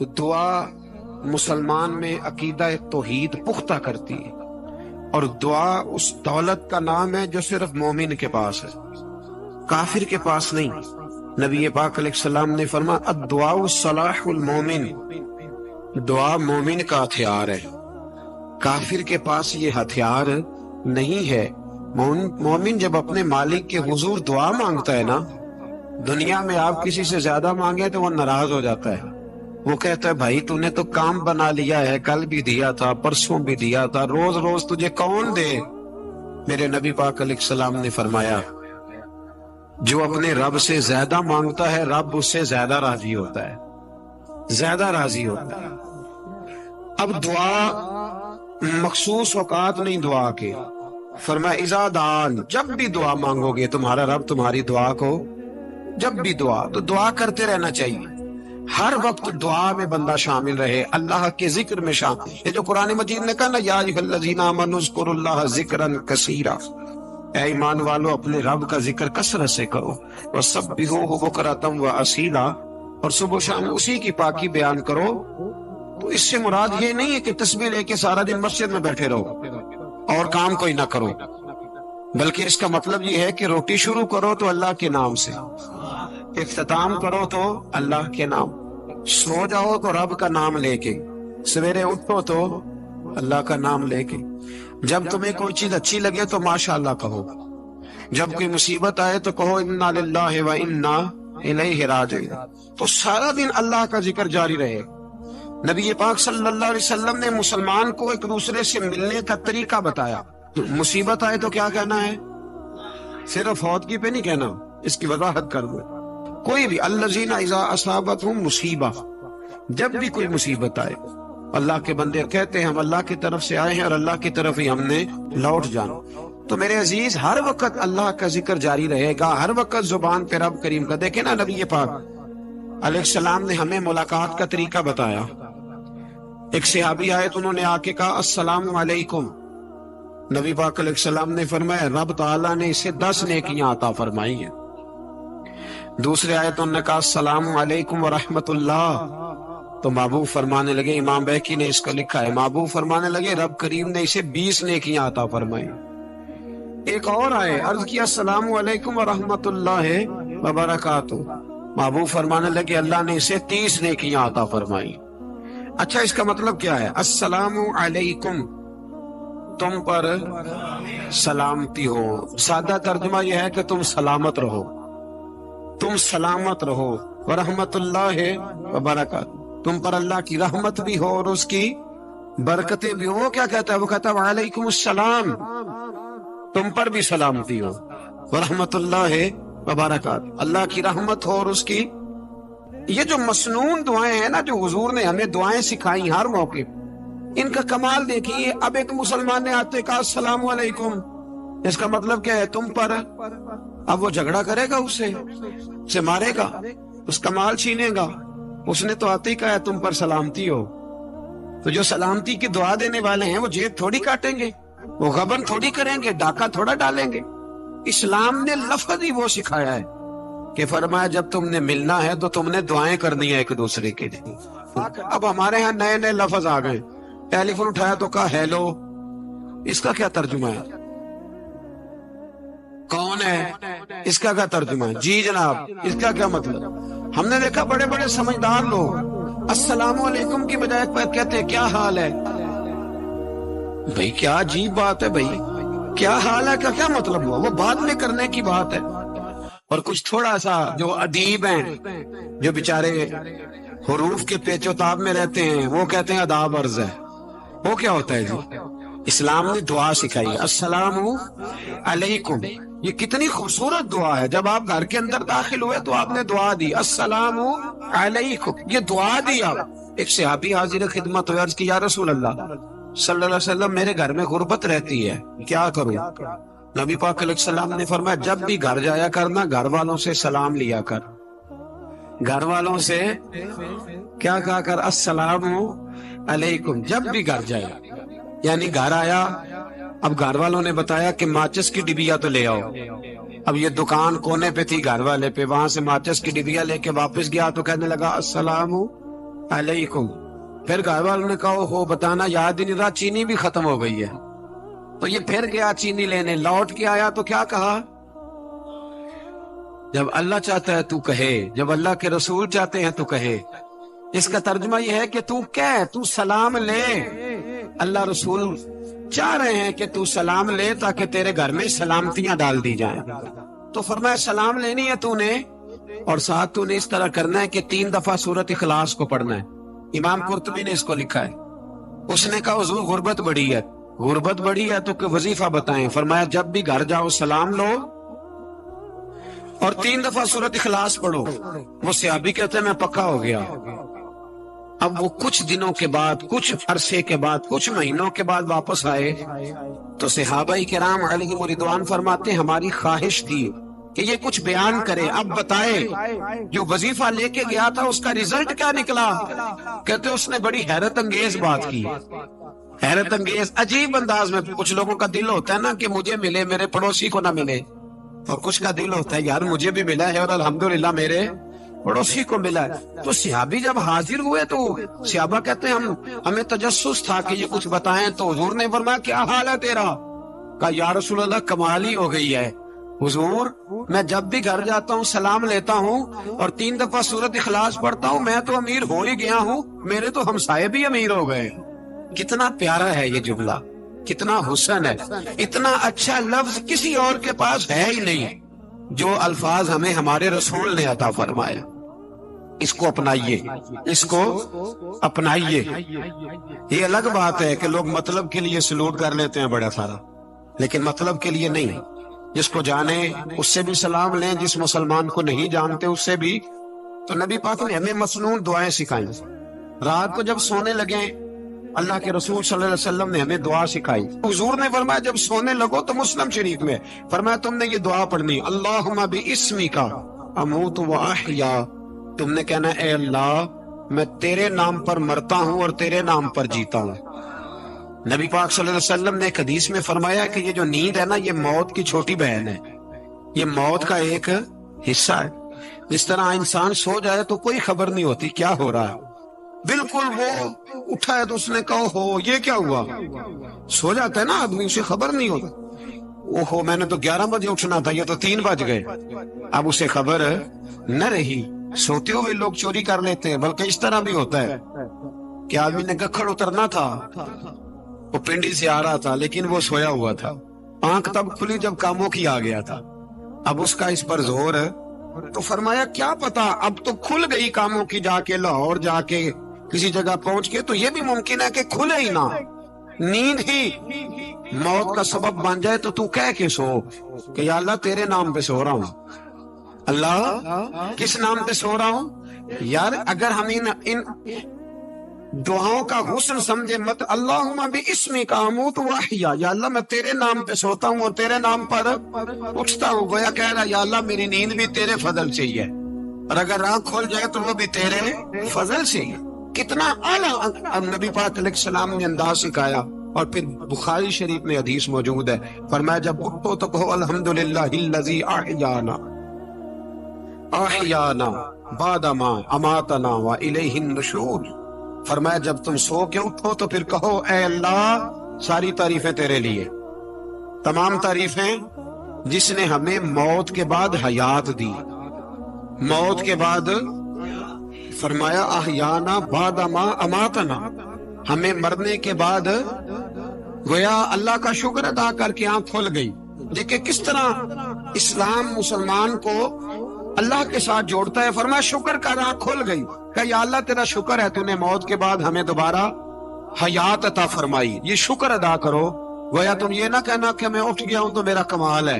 دعا مسلمان میں عقیدہ توحید پختہ کرتی ہے، اور دعا اس دولت کا نام ہے جو صرف مومن کے پاس ہے، کافر کے پاس نہیں۔ نبی پاک علیہ السلام نے فرمایا الدعاء صلاح المومن، دعا مومن کا ہتھیار ہے، کافر کے پاس یہ ہتھیار نہیں ہے۔ مومن جب اپنے مالک کے حضور دعا مانگتا ہے نا، دنیا میں آپ کسی سے زیادہ مانگے تو وہ ناراض ہو جاتا ہے، وہ کہتا ہے بھائی تو نے تو کام بنا لیا ہے، کل بھی دیا تھا، پرسوں بھی دیا تھا، روز روز تجھے کون دے؟ میرے نبی پاک علیہ السلام نے فرمایا جو اپنے رب سے زیادہ مانگتا ہے رب اس سے زیادہ راضی ہوتا ہے، زیادہ راضی ہوتا ہے۔ اب دعا مخصوص اوقات نہیں دعا کے، فرمایا اذا دعان، جب بھی دعا مانگو گے تمہارا رب تمہاری دعا کو، جب بھی دعا تو دعا کرتے رہنا چاہیے، ہر وقت دعا میں بندہ شامل رہے، اللہ کے ذکر میں شامل۔ یہ جو قرآن مجید نے کہا نا یا ایھا الذین آمنوا اذکروا اللہ ذکرا کثیرا، اے ایمان والو اپنے رب کا ذکر کثرت سے کرو، وسبحوہ بکرۃ واصیلا، اور صبح و شام اسی کی پاکی بیان کرو۔ تو اس سے مراد یہ نہیں ہے کہ تسبیح لے کے سارا دن مسجد میں بیٹھے رہو اور کام کوئی نہ کرو، بلکہ اس کا مطلب یہ ہے کہ روٹی شروع کرو تو اللہ کے نام سے، اختتام کرو تو اللہ کے نام، سو جاؤ تو رب کا نام لے کے، سویرے اٹھو تو اللہ کا نام لے کے، جب تمہیں کوئی چیز اچھی لگے تو ماشاءاللہ کہو، جب کوئی مصیبت آئے تو کہو انا للہ و انا الیہ راجعون۔ تو سارا دن اللہ کا ذکر جاری رہے۔ نبی پاک صلی اللہ علیہ وسلم نے مسلمان کو ایک دوسرے سے ملنے کا طریقہ بتایا۔ مصیبت آئے تو کیا کہنا ہے؟ صرف فوتگی پہ نہیں کہنا، اس کی وضاحت کر دو۔ کوئی بھی الذین اذا اصابتہم مصیبہ، جب بھی کوئی مصیبت آئے، اللہ کے بندے کہتے ہیں ہم اللہ کی طرف سے آئے ہیں اور اللہ کی طرف ہی ہم نے لوٹ جانا۔ تو میرے عزیز ہر وقت اللہ کا ذکر جاری رہے گا، ہر وقت زبان پہ رب کریم کا۔ دیکھیں نا نبی پاک علیہ السلام نے ہمیں ملاقات کا طریقہ بتایا۔ ایک صحابی آئے تو انہوں نے آ کے کہا السلام علیکم، نبی پاک علیہ السلام نے فرمایا رب تعالیٰ نے اسے 10 نیکیاں عطا فرمائی ہیں۔ دوسرے آئے تو انہوں نے کہا السلام علیکم ورحمت اللہ، تو محبوب فرمانے لگے، امام بیہقی نے اس کو لکھا ہے، محبوب فرمانے لگے رب کریم نے اسے 20 نیکیاں عطا فرمائی۔ ایک اور آئے، عرض کیا السلام علیکم ورحمت اللہ وبرکاتہ، محبوب فرمانے لگے اللہ نے اسے 30 نیکیاں عطا فرمائی۔ اچھا اس کا مطلب کیا ہے؟ السلام علیکم، تم پر سلامتی ہو، سادہ ترجمہ یہ ہے کہ تم سلامت رہو، تم سلامت رہو، ورحمت اللہ وبرکاتہ، تم پر اللہ کی رحمت بھی ہو اور اس کی برکتیں بھی ہو۔ کیا کہتا ہے؟ وہ کہتا ہے وعلیکم السلام، تم پر بھی سلامتی ہو، ورحمت اللہ وبرکاتہ، اللہ کی رحمت ہو اور اس کی۔ یہ جو مسنون دعائیں ہیں نا جو حضور نے ہمیں دعائیں سکھائی ہر موقع، ان کا کمال دیکھیے۔ اب ایک مسلمان نے آتے کہا السلام علیکم، اس کا مطلب کیا ہے؟ تم پر۔ اب وہ جھگڑا کرے گا، اسے مارے گا، اس کا مال چھینے گا؟ اس نے تو آتے ہی کہا ہے تم پر سلامتی ہو۔ تو جو سلامتی کی دعا دینے والے ہیں وہ جیب تھوڑی کاٹیں گے، وہ غبن تھوڑی کریں گے، ڈاکہ تھوڑا ڈالیں گے۔ اسلام نے لفظ ہی وہ سکھایا ہے کہ فرمایا جب تم نے ملنا ہے تو تم نے دعائیں کرنی ہے ایک دوسرے کے لیے۔ اب ہمارے ہاں نئے نئے لفظ آ گئے، ٹیلی فون اٹھایا تو کہا ہیلو، اس کا کیا ترجمہ ہے؟ کون ہے؟ اس کا کیا ترجمہ ہے؟ جی جناب، اس کا کیا مطلب؟ ہم نے دیکھا بڑے بڑے سمجھدار لوگ السلام علیکم کی بجائے کہتے ہیں کیا حال ہے؟ بھئی کیا عجیب بات ہے، بھئی کیا حال ہے کا کیا مطلب ہوا؟ وہ بعد میں کرنے کی بات ہے۔ اور کچھ تھوڑا سا جو ادیب ہیں، جو بیچارے حروف کے پیچ و تاب میں رہتے ہیں، وہ کہتے ہیں آداب عرض ہے۔ وہ کیا ہوتا ہے جی؟ اسلام نے دعا سکھائی ہے السلام علیکم، یہ کتنی خوبصورت دعا ہے۔ جب آپ گھر کے اندر داخل ہوئے تو آپ نے دعا دی السلام علیکم، یہ دعا دی آپ۔ ایک صحابی حاضر خدمت ہوئے، عرض کی یا رسول اللہ صلی اللہ علیہ وسلم میرے گھر میں غربت رہتی ہے، کیا کروں؟ نبی پاک علیہ السلام نے فرمایا جب بھی گھر جایا کرنا گھر والوں سے سلام لیا کر، گھر والوں سے کیا کہا کر؟ السلام علیکم، جب بھی گھر جائے۔ یعنی گھر آیا، اب گھر والوں نے بتایا کہ ماچس کی ڈبیا تو لے آؤ۔ اب یہ دکان کونے پہ تھی گھر والے پہ، وہاں سے ماچس کی ڈبیا لے کے واپس گیا تو کہنے لگا السلام علیکم. پھر گھر والوں نے کہا ہو بتانا یاد ہی نہیں رہا, چینی بھی ختم ہو گئی ہے. تو یہ پھر گیا چینی لینے, لوٹ کے آیا تو کیا کہا, جب اللہ چاہتا ہے تو کہے, جب اللہ کے رسول چاہتے ہیں تو کہے. اس کا ترجمہ یہ ہے کہ تو سلام لے. اللہ رسول چاہ رہے ہیں کہ تو سلام لے تاکہ تیرے گھر میں سلامتیاں ڈال دی جائیں. تو فرمایا سلام لینی ہے تو نے, اور ساتھ تو نے اس طرح کرنا ہے کہ 3 دفعہ سورۃ اخلاص کو پڑھنا ہے. امام قرطبی نے اس کو لکھا ہے. اس نے کہا حضور غربت بڑی ہے, غربت بڑی ہے تو کہ وظیفہ بتائیں. فرمایا جب بھی گھر جاؤ سلام لو اور 3 دفعہ سورۃ اخلاص پڑھو. وہ صحابی کہتے ہیں میں پکا ہو گیا. اب وہ کچھ دنوں کے بعد, کچھ عرصے کے بعد, کچھ مہینوں کے بعد واپس آئے تو صحابہ کرام علیہم رضوان فرماتے ہیں ہماری خواہش تھی کہ یہ کچھ بیان کرے, اب بتائے جو وظیفہ لے کے گیا تھا اس کا رزلٹ کیا نکلا. کہتے اس نے بڑی حیرت انگیز بات کی, حیرت انگیز عجیب انداز میں. کچھ لوگوں کا دل ہوتا ہے نا کہ مجھے ملے میرے پڑوسی کو نہ ملے, اور کچھ کا دل ہوتا ہے یار مجھے بھی ملا ہے اور الحمدللہ میرے پڑوسی کو ملا ہے. تو صحابی جب حاضر ہوئے تو صحابہ کہتے ہیں ہمیں تجسس تھا کہ یہ کچھ بتائیں. تو حضور نے فرمایا کیا حال ہے تیرا؟ کہا یا رسول اللہ کمال ہی ہو گئی ہے حضور, میں جب بھی گھر جاتا ہوں سلام لیتا ہوں اور 3 دفعہ سورۃ اخلاص پڑھتا ہوں. میں تو امیر ہو ہی گیا ہوں, میرے تو ہمسائے بھی امیر ہو گئے. کتنا پیارا ہے یہ جملہ, کتنا حسن ہے. اتنا اچھا لفظ کسی اور کے پاس ہے ہی نہیں جو الفاظ ہمیں ہمارے رسول نے عطا فرمایا. اس کو اپنائیے, اس کو اپنائیے. یہ الگ بات ہے کہ لوگ مطلب کے لیے سلوٹ کر لیتے ہیں بڑا سارا, لیکن مطلب کے لیے نہیں. جس کو جانے اس سے بھی سلام لیں, جس مسلمان کو نہیں جانتے اس سے بھی. تو نبی پاک نے ہمیں مسنون دعائیں سکھائیں. رات کو جب سونے لگیں اللہ کے رسول صلی اللہ علیہ وسلم نے ہمیں دعا سکھائی. حضور نے فرمایا جب سونے لگو تو مسلم شریف میں فرمایا تم نے یہ دعا پڑھنی, اللہم باسمک اموت و احیا. تم نے کہنا اے اللہ میں تیرے نام پر مرتا ہوں اور تیرے نام پر جیتا ہوں. نبی پاک صلی اللہ علیہ وسلم نے ایک حدیث میں فرمایا کہ یہ جو نیند ہے نا یہ موت کی چھوٹی بہن ہے, یہ موت کا ایک حصہ ہے. جس طرح انسان سو جائے تو کوئی خبر نہیں ہوتی کیا ہو رہا ہے, بالکل وہ اٹھا ہے تو اس نے کہا ہو یہ کیا ہوا. سو جاتا ہے نا آدمی, اسے خبر نہیں ہوتا. اوہو میں نے تو 11 بجے اٹھنا تھا, یہ تو 3 بج گئے. اب اسے خبر نہ رہی. سوتے ہوئے لوگ چوری کر لیتے ہیں, بلکہ اس طرح بھی ہوتا ہے کہ آدمی نے گکھڑ اترنا تھا, وہ پنڈی سے آ رہا تھا لیکن وہ سویا ہوا تھا. آنکھ تب کھلی جب کاموں کی آ گیا تھا. اب اس کا اس پر زور ہے تو فرمایا کیا پتا اب تو کھل گئی کاموں کی, جا کے لاہور جا کے کسی جگہ پہنچ کے تو یہ بھی ممکن ہے کہ کھلے ہی نہ. نیند ہی موت کا سبب بن جائے تو کہہ کے سو کہ یا اللہ تیرے نام پہ سو رہا ہوں. اللہ کس نام پہ سو رہا ہوں یار. اگر ہم ان دعاؤں کا حسن سمجھے مت, اللہم باسمک اموت و احیا, یا اللہ میں تیرے نام پہ سوتا ہوں اور تیرے نام پر اٹھتا ہوں. گویا کہہ رہا یا اللہ میری نیند بھی تیرے فضل سے ہی ہے, اور اگر آنکھ کھول جائے تو وہ بھی تیرے فضل سے ہی. کتنا اعلیٰ نبی پاک علیہ السلام نے انداز سکھایا. اور پھر بخاری شریف میں حدیث موجود ہے, فرمایا جب اٹھو تو کہو الحمدللہ الذی احیانا احیانا بعد ما اماتنا والیہ النشور. فرمایا جب تم سو کے اٹھو تو پھر کہو اے اللہ ساری تعریفیں تیرے لیے, تمام تعریفیں جس نے ہمیں موت کے بعد حیات دی, موت کے بعد فرمایا احیانا بعد ما اماتنا, ہمیں مرنے کے بعد گویا اللہ کا شکر ادا کر کے آنکھ کھل گئی. دیکھیں کس طرح اسلام مسلمان کو اللہ کے ساتھ جوڑتا ہے. فرمایا شکر کر, آنکھ کھل گئی. کہ یا اللہ تیرا شکر ہے تو نے موت کے بعد ہمیں دوبارہ حیات عطا فرمائی, یہ شکر ادا کرو. گویا تم یہ نہ کہنا کہ میں اٹھ گیا ہوں تو میرا کمال ہے,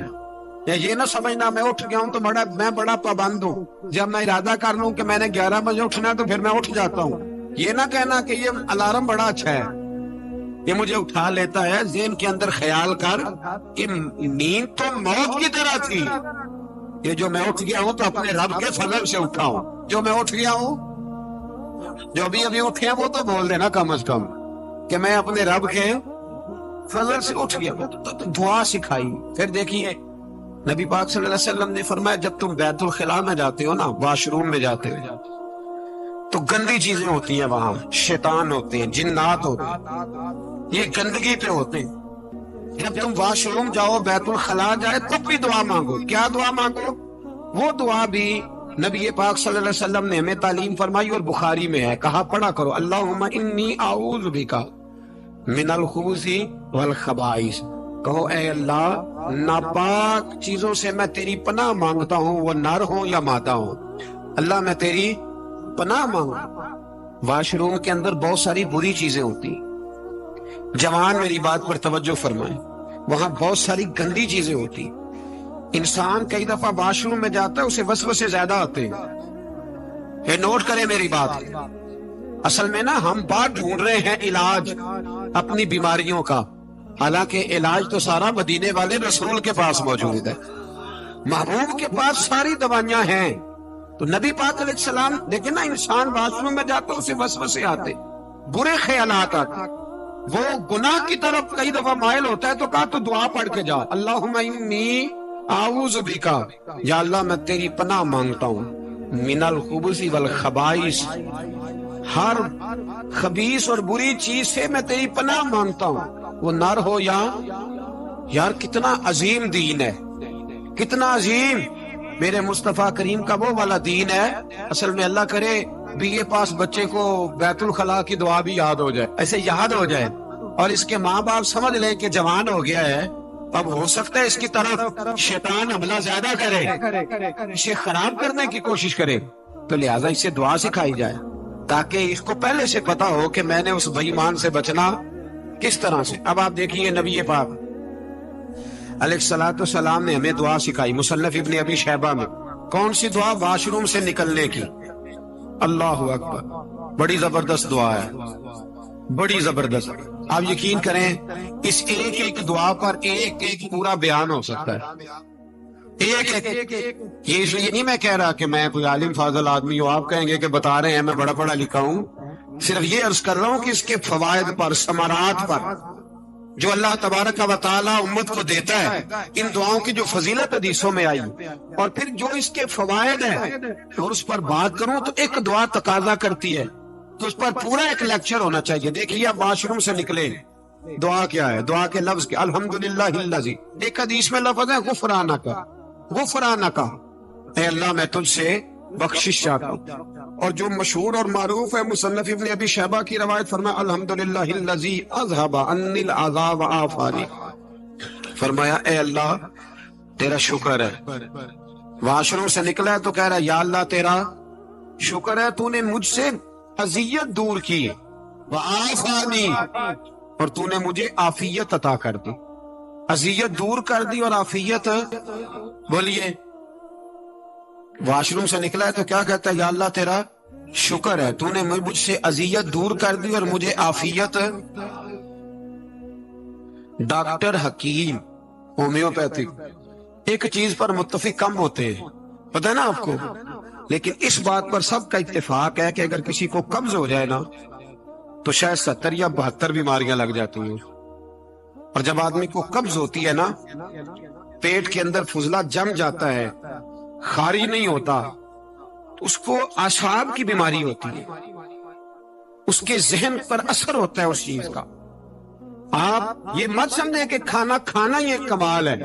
یا یہ نہ سمجھنا میں اٹھ گیا ہوں تو میں بڑا پابند ہوں, جب میں ارادہ کر لوں کہ میں نے 11 بجے اٹھنا ہے تو پھر میں اٹھ جاتا ہوں. یہ نہ کہنا کہ یہ الارم بڑا اچھا ہے, یہ مجھے اٹھا لیتا ہے. ذہن کے اندر خیال کر کہ نیند تو موت کی طرح تھی, یہ جو میں اٹھ گیا ہوں تو اپنے رب کے فضل سے اٹھا ہوں. جو میں اٹھ گیا ہوں, جو ابھی اٹھے ہیں وہ تو بول دینا کم از کم کہ میں اپنے رب کے فضل سے اٹھ گیا. دعا سکھائی. پھر دیکھیے نبی پاک صلی اللہ علیہ وسلم نے فرمایا جب تم بیت الخلاء میں جاتے ہو نا, واش روم میں جاتے ہو, تو گندی چیزیں ہوتی ہیں وہاں، شیطان ہوتے ہیں، جنات ہوتے ہیں، یہ گندگی پہ ہوتے ہیں۔ جب تم واش روم جاؤ، بیت الخلا جائے، تب بھی دعا مانگو۔ کیا دعا مانگو؟ وہ دعا بھی نبی پاک صلی اللہ علیہ وسلم نے ہمیں تعلیم فرمائی اور بخاری میں ہے، کہا پڑھا کرو، اللہم انی اعوذ بک من الخبث والخبائث۔ کہو اے اللہ، ناپاک چیزوں سے میں تیری پناہ مانگتا ہوں، وہ نر ہوں یا مادہ ہوں۔ اللہ میں تیری پناہ مانگتا۔ واش روم کے اندر بہت ساری بری چیزیں ہوتی ہیں، جوان میری بات پر توجہ فرمائیں، وہاں بہت ساری گندی چیزیں ہوتی ہیں۔ انسان کئی دفعہ واش روم میں جاتا ہے، اسے وسوسے زیادہ آتے ہیں۔ یہ نوٹ کریں میری بات، اصل میں نا ہم بات ڈھونڈ رہے ہیں علاج اپنی بیماریوں کا، حالانکہ علاج تو سارا مدینے والے رسول کے پاس موجود ہے، محبوب کے پاس ساری دوائیاں ہیں۔ تو نبی پاک علیہ السلام دیکھیں نا، انسان واش روم میں جاتا ہے، اسے وسوسے آتے، برے خیالات آتے، وہ گناہ کی طرف کئی دفعہ مائل ہوتا ہے، تو کہا تو دعا پڑھ کے جا، اللہم انی اعوذ بکا، یا اللہ میں تیری پناہ مانگتا ہوں، من الخبث والخبائث، ہر خبیث اور بری چیز سے میں تیری پناہ مانگتا ہوں، وہ نر ہو یا یار۔ کتنا عظیم دین ہے، کتنا عظیم میرے مصطفیٰ کریم کا وہ والا دین ہے۔ اصل میں اللہ کرے BA پاس بچے کو بیت الخلا کی دعا بھی یاد ہو جائے، ایسے یاد ہو جائے، اور اس کے ماں باپ سمجھ لیں کہ جوان ہو گیا ہے، اب ہو سکتا ہے اس کی طرف شیطان حملہ زیادہ کرے، اسے خراب کرنے کی کوشش کرے، تو لہٰذا اسے دعا سکھائی جائے تاکہ اس کو پہلے سے پتا ہو کہ میں نے اس بے ایمان سے بچنا کس طرح سے۔ اب آپ دیکھیے نبی پاک علیہ الصلوۃ والسلام نے ہمیں دعا سکھائی، مصنف ابن ابی شیبہ میں۔ کون سی دعا؟ واش روم سے نکلنے کی۔ اللہ اکبر، بڑی زبردست دعا ہے، بڑی زبردست۔ آپ یقین کریں اس ایک ایک دعا پر ایک ایک پورا بیان ہو سکتا ہے، ایک ایک۔ یہ اس لیے نہیں میں کہہ رہا کہ میں کوئی عالم فاضل آدمی ہوں، آپ کہیں گے کہ بتا رہے ہیں میں بڑا پڑھا لکھا ہوں، صرف یہ عرض کر رہا ہوں کہ اس کے فوائد پر، ثمرات پر جو اللہ تبارک و تعالی امت کو دیتا ہے، ان دعاؤں کی جو فضیلت حدیثوں میں آئی، اور پھر جو اس کے فوائد ہیں، اور اس پر بات کروں تو ایک دعا تقاضا کرتی ہے، تو اس پر پورا ایک لیکچر ہونا چاہیے۔ دیکھیے آپ واش روم سے نکلے، دعا کیا ہے؟ دعا کے لفظ کیا؟ الحمدللہ الذی، ایک حدیث میں لفظ ہے غفرانک، غفرانک، اے اللہ میں تجھ سے بخشش چاہتا ہوں۔ اور جو مشہور اور معروف ہے، مصنف ابن ابی شیبہ کی روایت، فرمایا الحمدللہ الذی اذهب عنی العذاب وعافانی، فرمایا اے اللہ تیرا شکر ہے۔ واش روم سے نکلا ہے تو کہہ رہا ہے یا اللہ تیرا شکر ہے، تو نے مجھ سے اذیت دور کی، وعافانی، اور تو نے مجھے عافیت عطا کر دی، اذیت دور کر دی اور عافیت۔ بولیے، واش روم سے نکلا ہے تو کیا کہتا ہے؟ یا اللہ تیرا شکر ہے، تو نے مجھ سے اذیت دور کر دی اور مجھے عافیت۔ ڈاکٹر، حکیم، ہومیوپیتھک ایک چیز پر متفق کم ہوتے ہیں، پتہ ہے نا آپ کو، لیکن اس بات پر سب کا اتفاق ہے کہ اگر کسی کو قبض ہو جائے نا تو شاید 70 یا 72 بیماریاں لگ جاتی ہیں۔ اور جب آدمی کو قبض ہوتی ہے نا، پیٹ کے اندر فضلہ جم جاتا ہے، خارج نہیں ہوتا، تو اس کو اعصاب کی بیماری ہوتی ہے، اس کے ذہن پر اثر ہوتا ہے اس چیز کا۔ آپ یہ مت سمجھیں کہ کھانا کھانا ہی ایک کمال ہے،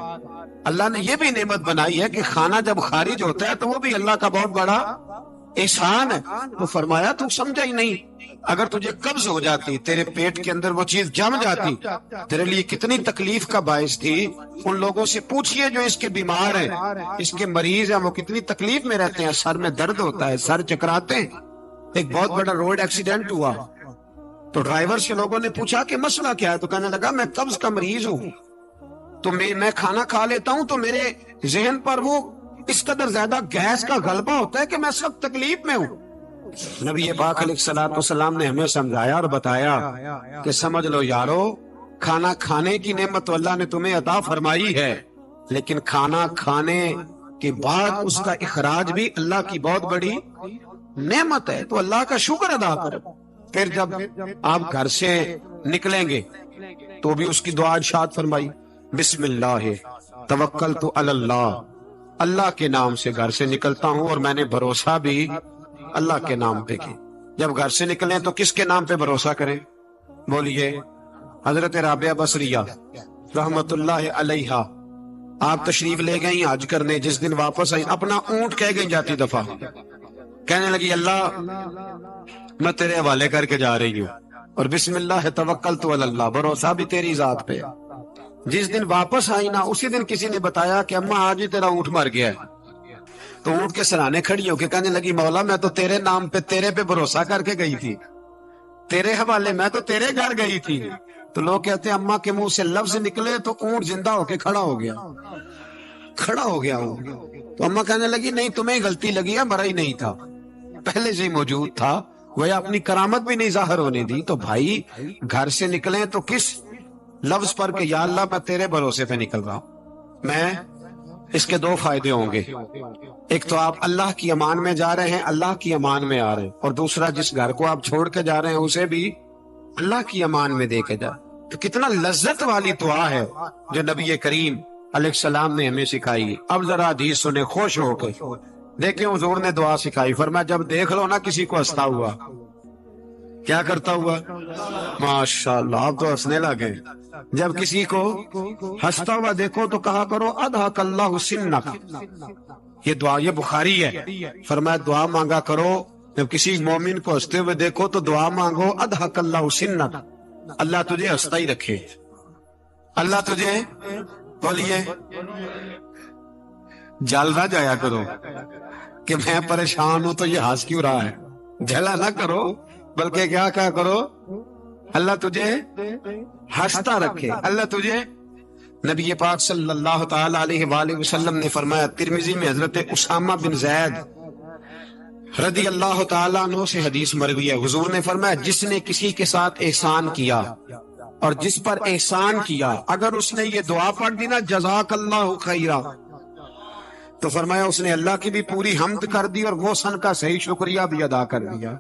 اللہ نے یہ بھی نعمت بنائی ہے کہ کھانا جب خارج ہوتا ہے تو وہ بھی اللہ کا بہت بڑا احسان ہے۔ تو فرمایا تو سمجھا ہی نہیں، اگر تجھے قبض ہو جاتی، تیرے پیٹ کے اندر وہ چیز جم جاتی، تیرے لیے کتنی تکلیف کا باعث تھی۔ ان لوگوں سے پوچھئے جو اس کے بیمار ہیں، اس کے مریض ہیں، وہ کتنی تکلیف میں رہتے ہیں، سر میں درد ہوتا ہے، سر چکراتے ہیں۔ ایک بہت بڑا روڈ ایکسیڈنٹ ہوا تو ڈرائیور سے لوگوں نے پوچھا کہ مسئلہ کیا ہے، تو کہنے لگا میں قبض کا مریض ہوں، تو میں کھانا کھا لیتا ہوں تو میرے ذہن پر وہ اس قدر زیادہ گیس کا غلبہ ہوتا ہے کہ میں سب تکلیف میں ہوں۔ نبی پاک علیہ الصلوۃ والسلام نے ہمیں سمجھایا اور بتایا کہ سمجھ لو یارو، کھانا کھانے کی نعمت تو اللہ نے تمہیں عطا فرمائی ہے، لیکن کھانا کھانے کے بعد اس کا اخراج بھی اللہ کی بہت بڑی نعمت ہے، تو اللہ کا شکر ادا کرو۔ پھر جب آپ گھر سے نکلیں گے تو بھی اس کی دعا ارشاد فرمائی، بسم اللہ توکلت علی اللہ، اللہ کے نام سے گھر سے نکلتا ہوں اور میں نے بھروسہ بھی اللہ کے نام پہ کی۔ جب گھر سے نکلیں تو کس کے نام پہ بھروسہ کریں؟ بولیے حضرت رابعہ بصریہ رحمت اللہ علیہا، آپ تشریف لے گئیں حج کرنے، جس دن واپس آئیں اپنا اونٹ کہہ گئی جاتی دفعہ، کہنے لگی اللہ میں تیرے حوالے کر کے جا رہی ہوں، اور بسم اللہ توکلت علی اللہ، بھروسہ بھی تیری ذات پہ۔ جس دن واپس آئی نا اسی دن کسی نے بتایا کہ اماں آج ہی تیرا اونٹ مر گیا ہے، تو اونٹ کے سرانے کھڑی ہو کے کہنے لگی مولا میں تو تیرے نام پہ تیرے پہ بھروسہ کر کے گئی تھی، تیرے حوالے، میں تو تیرے گھر گئی تھی۔ تو لوگ کہتے ہیں اماں کے منہ سے لفظ نکلے تو اونٹ زندہ ہو کے کھڑا ہو گیا اونٹ۔ تو اماں کہنے لگی نہیں تمہیں غلطی لگی ہے، مرا ہی نہیں تھا، پہلے سے ہی موجود تھا، وہ اپنی کرامت بھی نہیں ظاہر ہونے دی۔ تو بھائی گھر سے نکلیں تو کس لفظ پر کہ یا اللہ میں تیرے بھروسے پہ نکل رہا ہوں، میں اس کے دو فائدے ہوں گے، ایک تو آپ اللہ کی امان میں جا رہے ہیں، اللہ کی امان میں آ رہے ہیں، اور دوسرا جس گھر کو آپ چھوڑ کے جا رہے ہیں اسے بھی اللہ کی امان میں دے کے جا۔ تو کتنا لذت والی دعا ہے جو نبی کریم علیہ السلام نے ہمیں سکھائی۔ اب ذرا حدیث سنیں خوش ہو کے، دیکھیں حضور نے دعا سکھائی، فرمایا جب دیکھ لو نا کسی کو ہنستا ہوا، کیا کرتا ہوا؟ ماشاءاللہ آپ تو ہنسنے لگے۔ جب کسی کو ہنستا ہوا دیکھو تو کہا کرو اضحک اللہ سنک، یہ دعا یہ بخاری ہے، فرمایا دعا مانگا کرو جب کسی مومن کو ہنستے ہوئے دیکھو تو دعا مانگو اضحک اللہ سنک، اللہ تجھے ہنستا ہی رکھے، اللہ تجھے، بولیے جل نہ جایا کرو کہ میں پریشان ہوں تو یہ ہنس کیوں رہا ہے، جھلا نہ کرو، بلکہ کیا کہا کرو اللہ تجھے ہنستا رکھے، اللہ تجھے۔ نبی پاک صلی اللہ تعالی علیہ وآلہ وسلم نے فرمایا، ترمذی میں حضرت اسامہ بن زید رضی اللہ تعالیٰ عنہ سے حدیث مروی ہے، حضور نے فرمایا جس نے کسی کے ساتھ احسان کیا اور جس پر احسان کیا، اگر اس نے یہ دعا پڑھ دی نا جزاک اللہ خیرا، تو فرمایا اس نے اللہ کی بھی پوری حمد کر دی اور وہ سن کا صحیح شکریہ بھی ادا کر دیا۔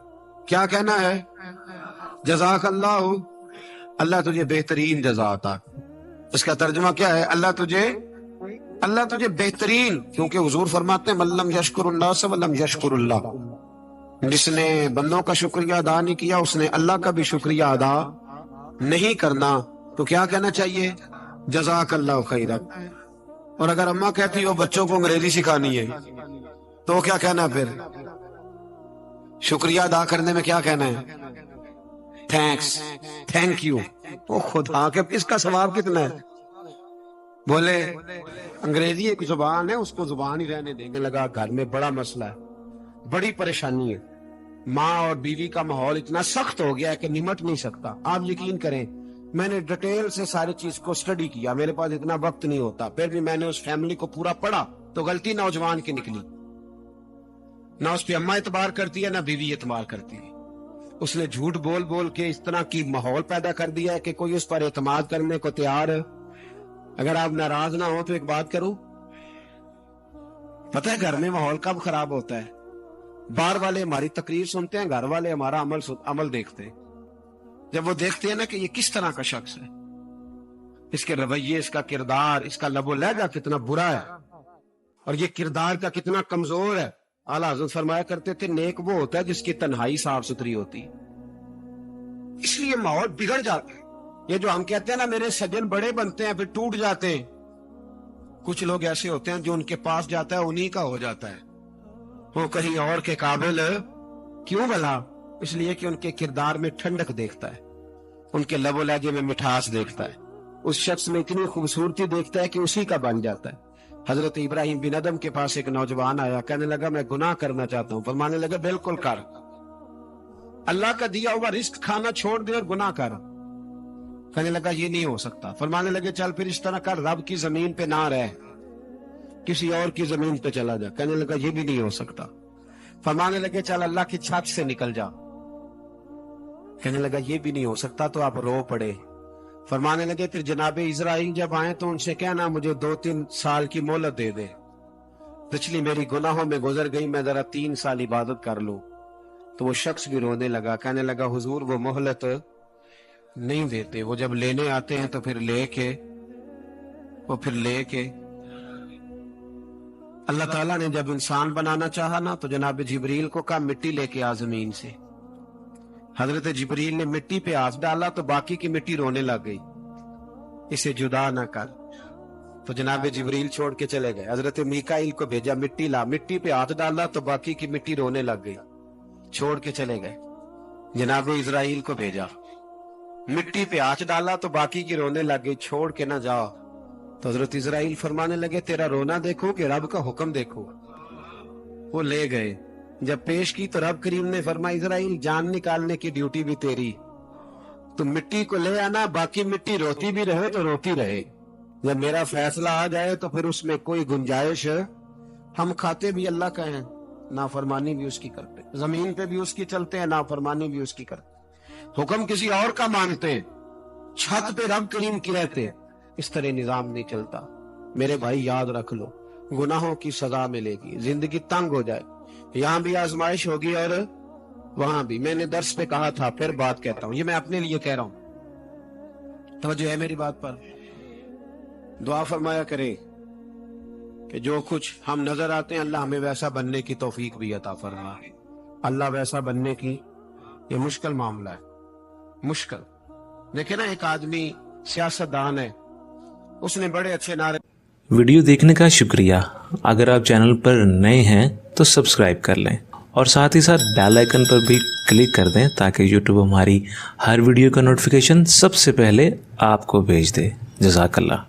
کیا کہنا ہے؟ جزاک اللہ، اللہ تجھے بہترین جزا عطا۔ اس کا ترجمہ کیا ہے؟ اللہ تجھے بہترین، کیونکہ حضور فرماتے ہیں من لم یشکر الناس ولم یشکر اللہ، جس نے بندوں کا شکریہ ادا نہیں کیا اس نے اللہ کا بھی شکریہ ادا نہیں کرنا۔ تو کیا کہنا چاہیے؟ جزاک اللہ خیرا۔ اور اگر اماں کہتی ہو بچوں کو انگریزی سکھانی ہے تو کیا کہنا پھر؟ شکریہ ادا کرنے میں کیا کہنا ہے؟ Thanks, thank you. وہ خدا کے اس کا ثواب کتنا ہے؟ بولے انگریزی ایک زبان ہے، اس کو زبان ہی رہنے دیں گے۔ لگا گھر میں بڑا مسئلہ ہے، بڑی پریشانی ہے، ماں اور بیوی کا ماحول اتنا سخت ہو گیا ہے کہ نمٹ نہیں سکتا۔ آپ یقین کریں میں نے ڈیٹیل سے ساری چیز کو سٹڈی کیا، میرے پاس اتنا وقت نہیں ہوتا، پھر بھی میں نے اس فیملی کو پورا پڑھا تو غلطی نوجوان کی نکلی، نہ اس پہ اماں اعتبار کرتی ہے نہ بیوی اعتبار کرتی ہے۔ اس نے جھوٹ بول بول کے اس طرح کی ماحول پیدا کر دیا ہے کہ کوئی اس پر اعتماد کرنے کو تیار ہے۔ اگر آپ ناراض نہ ہو تو ایک بات کروں، پتہ ہے گھر میں ماحول کب خراب ہوتا ہے؟ باہر والے ہماری تقریر سنتے ہیں، گھر والے ہمارا عمل دیکھتے ہیں۔ جب وہ دیکھتے ہیں نا کہ یہ کس طرح کا شخص ہے، اس کے رویے، اس کا کردار، اس کا لب و لہجہ کتنا برا ہے اور یہ کردار کا کتنا کمزور ہے۔ اعلیٰ حضرت فرمایا کرتے تھے نیک وہ ہوتا ہے جس کی تنہائی صاف ستھری ہوتی، اس لیے ماحول بگڑ جاتا ہے۔ یہ جو ہم کہتے ہیں نا میرے سجن بڑے بنتے ہیں پھر ٹوٹ جاتے ہیں، کچھ لوگ ایسے ہوتے ہیں جو ان کے پاس جاتا ہے انہی کا ہو جاتا ہے، وہ کہیں اور کے قابل کیوں بھلا؟ اس لیے کہ ان کے کردار میں ٹھنڈک دیکھتا ہے، ان کے لب و لہجے میں مٹھاس دیکھتا ہے، اس شخص میں اتنی خوبصورتی دیکھتا ہے کہ اسی کا بن جاتا ہے۔ حضرت ابراہیم بن ادم کے پاس ایک نوجوان آیا، کہنے لگا میں گناہ کرنا چاہتا ہوں، فرمانے لگا بالکل کر، اللہ کا دیا ہوا رزق کھانا چھوڑ دے اور گناہ کر۔ کہنے لگا یہ نہیں ہو سکتا، فرمانے لگے چل پھر اس طرح کر، رب کی زمین پہ نہ رہ، کسی اور کی زمین پہ چلا جا۔ کہنے لگا یہ بھی نہیں ہو سکتا، فرمانے لگے چل اللہ کی چھت سے نکل جا۔ کہنے لگا یہ بھی نہیں ہو سکتا، تو آپ رو پڑے۔ فرمانے لگے پھر جناب اسرائیل جب آئیں تو ان سے کہنا مجھے 2-3 سال کی مہلت دے دے، پچھلی میری گناہوں میں گزر گئی، میں ذرا 3 سال عبادت کر لوں۔ تو وہ شخص بھی رونے لگا، کہنے لگا حضور وہ مہلت نہیں دیتے، وہ جب لینے آتے ہیں تو پھر لے کے اللہ تعالیٰ نے جب انسان بنانا چاہا نا تو جناب جبریل کو کہا مٹی لے کے آ زمین سے، حضرت جبریل نے مٹی پہ ہاتھ ڈالا تو باقی کی مٹی رونے لگ گئی، اسے جدا نہ کر۔ تو جناب جبریل چھوڑ کے چلے گئے، حضرت میکائیل کو بھیجا، مٹی لا، مٹی پہ ہاتھ ڈالا تو باقی کی مٹی رونے لگ گئی، چھوڑ کے چلے گئے۔ جناب اسرائیل کو بھیجا، مٹی پہ ہاتھ ڈالا تو باقی کی رونے لگ گئی، چھوڑ کے نہ جاؤ۔ تو حضرت اسرائیل فرمانے لگے تیرا رونا دیکھو کہ رب کا حکم دیکھو۔ وہ لے گئے، جب پیش کی تو رب کریم نے فرمایا اسرائیل جان نکالنے کی ڈیوٹی بھی تیری، تم مٹی کو لے آنا، باقی مٹی روتی بھی رہے تو روتی رہے، جب میرا فیصلہ آ جائے تو پھر اس میں کوئی گنجائش، ہم کھاتے بھی اللہ کا ہیں، نافرمانی بھی اس کی کرتے، زمین پہ بھی اس کی چلتے ہیں، نافرمانی بھی اس کی کرتے، حکم کسی اور کا مانتے ہیں، چھت پہ رب کریم کی رہتے، اس طرح نظام نہیں چلتا۔ میرے بھائی یاد رکھ لو، گناہوں کی سزا ملے گی، زندگی تنگ ہو جائے، یہاں بھی آزمائش ہوگی اور وہاں بھی۔ میں نے درس پہ کہا تھا، پھر بات کہتا ہوں، یہ میں اپنے لیے کہہ رہا ہوں، توجہ ہے میری بات پر۔ دعا فرمایا کرے کہ جو کچھ ہم نظر آتے ہیں اللہ ہمیں ویسا بننے کی توفیق بھی عطا فرمائے۔ اللہ ویسا بننے کی، یہ مشکل معاملہ ہے، مشکل۔ دیکھیں نا، ایک آدمی سیاستدان ہے، اس نے بڑے اچھے نعرے۔ ویڈیو دیکھنے کا شکریہ۔ اگر آپ چینل پر نئے ہیں تو سبسکرائب کر لیں اور ساتھ ہی ساتھ بیل آئیکن پر بھی کلک کر دیں تاکہ یوٹیوب ہماری ہر ویڈیو کا نوٹیفیکیشن سب سے پہلے آپ کو بھیج دے۔ جزاک اللہ۔